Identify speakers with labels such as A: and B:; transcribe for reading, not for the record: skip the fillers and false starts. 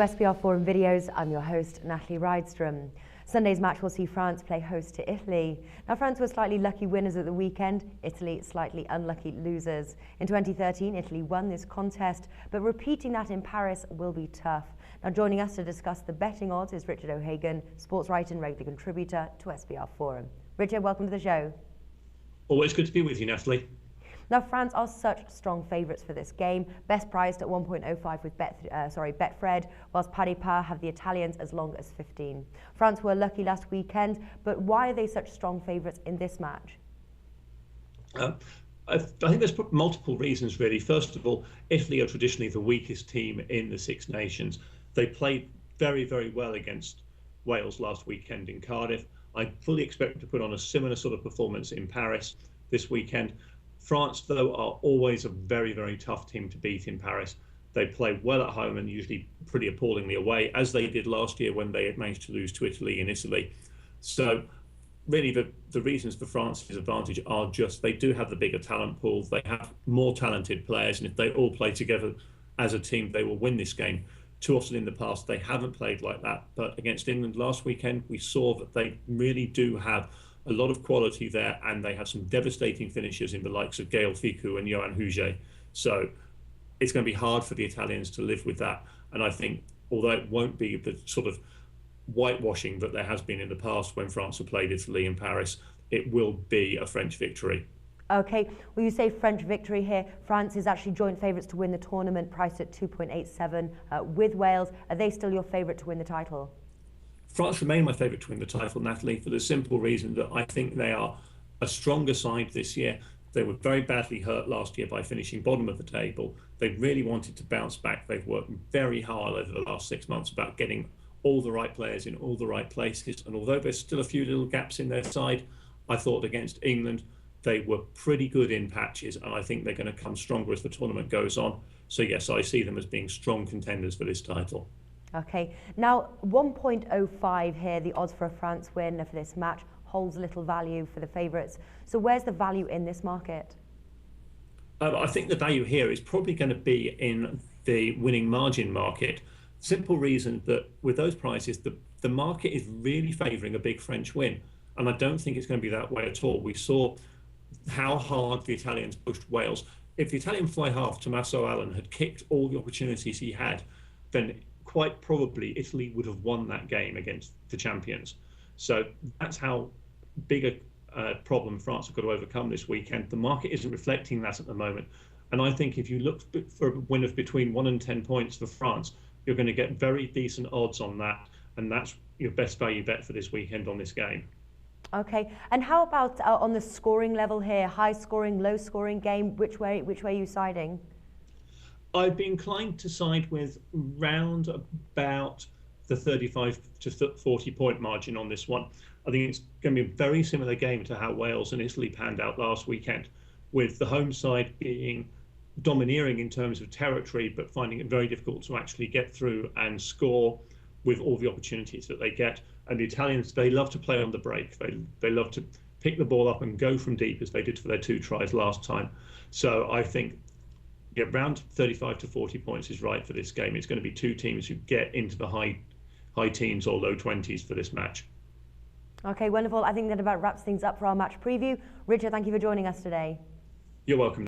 A: SBR Forum Videos. I'm your host, Natalie Rydstrom. Sunday's match will see France play host to Italy. Now, France were slightly lucky winners at the weekend, Italy slightly unlucky losers. In 2013, Italy won this contest, but repeating that in Paris will be tough. Now, joining us to discuss the betting odds is Richard O'Hagan, sports writer and regular contributor to SBR Forum. Richard, welcome to the show.
B: Always good to be with you, Natalie.
A: Now, France are such strong favourites for this game, best priced at 1.05 with Betfred, whilst Paris have the Italians as long as 15. France were lucky last weekend, but why are they such strong favourites in this match?
B: I think there's multiple reasons, really. First of all, Italy are traditionally the weakest team in the Six Nations. They played very, very well against Wales last weekend in Cardiff. I fully expect them to put on a similar sort of performance in Paris this weekend. France, though, are always a very, very tough team to beat in Paris. They play well at home and usually pretty appallingly away, as they did last year when they managed to lose to Italy in Italy. So really the reasons for France's advantage are just they do have the bigger talent pool. They have more talented players, and if they all play together as a team, they will win this game. Too often in the past, they haven't played like that. But against England last weekend, we saw that they really do have a lot of quality there, and they have some devastating finishers in the likes of Gaël Fickou and Yoann Huget. So it's going to be hard for the Italians to live with that. And I think, although it won't be the sort of whitewashing that there has been in the past when France have played Italy in Paris, it will be a French victory.
A: Okay, well, you say French victory here. France is actually joint favourites to win the tournament, priced at 2.87 with Wales. Are they still your favourite to win the title?
B: France remain my favourite to win the title, Natalie, for the simple reason that I think they are a stronger side this year. They were very badly hurt last year by finishing bottom of the table. They really wanted to bounce back. They've worked very hard over the last 6 months about getting all the right players in all the right places. And although there's still a few little gaps in their side, I thought against England, they were pretty good in patches. And I think they're going to come stronger as the tournament goes on. So yes, I see them as being strong contenders for this title.
A: Okay, now 1.05 here, the odds for a France win for this match holds little value for the favourites. So where's the value in this market?
B: I think the value here is probably going to be in the winning margin market. Simple reason that with those prices, the market is really favouring a big French win. And I don't think it's going to be that way at all. We saw how hard the Italians pushed Wales. If the Italian fly half, Tommaso Allan, had kicked all the opportunities he had, then quite probably Italy would have won that game against the champions. So that's how big a problem France have got to overcome this weekend. The market isn't reflecting that at the moment. And I think if you look for a win of between 1 and 10 points for France, you're going to get very decent odds on that. And that's your best value bet for this weekend on this game.
A: Okay, and how about on the scoring level here? High scoring, low scoring game, which way are you siding?
B: I'd be inclined to side with round about the 35 to 40 point margin on this one. I think it's going to be a very similar game to how Wales and Italy panned out last weekend, with the home side being domineering in terms of territory, but finding it very difficult to actually get through and score with all the opportunities that they get. And the Italians, they love to play on the break. They love to pick the ball up and go from deep, as they did for their 2 tries last time. So I think around 35 to 40 points is right for this game. It's going to be 2 teams who get into the high teens or low 20s for this match.
A: Okay, wonderful. I think that about wraps things up for our match preview. Richard, thank you for joining us today.
B: You're welcome.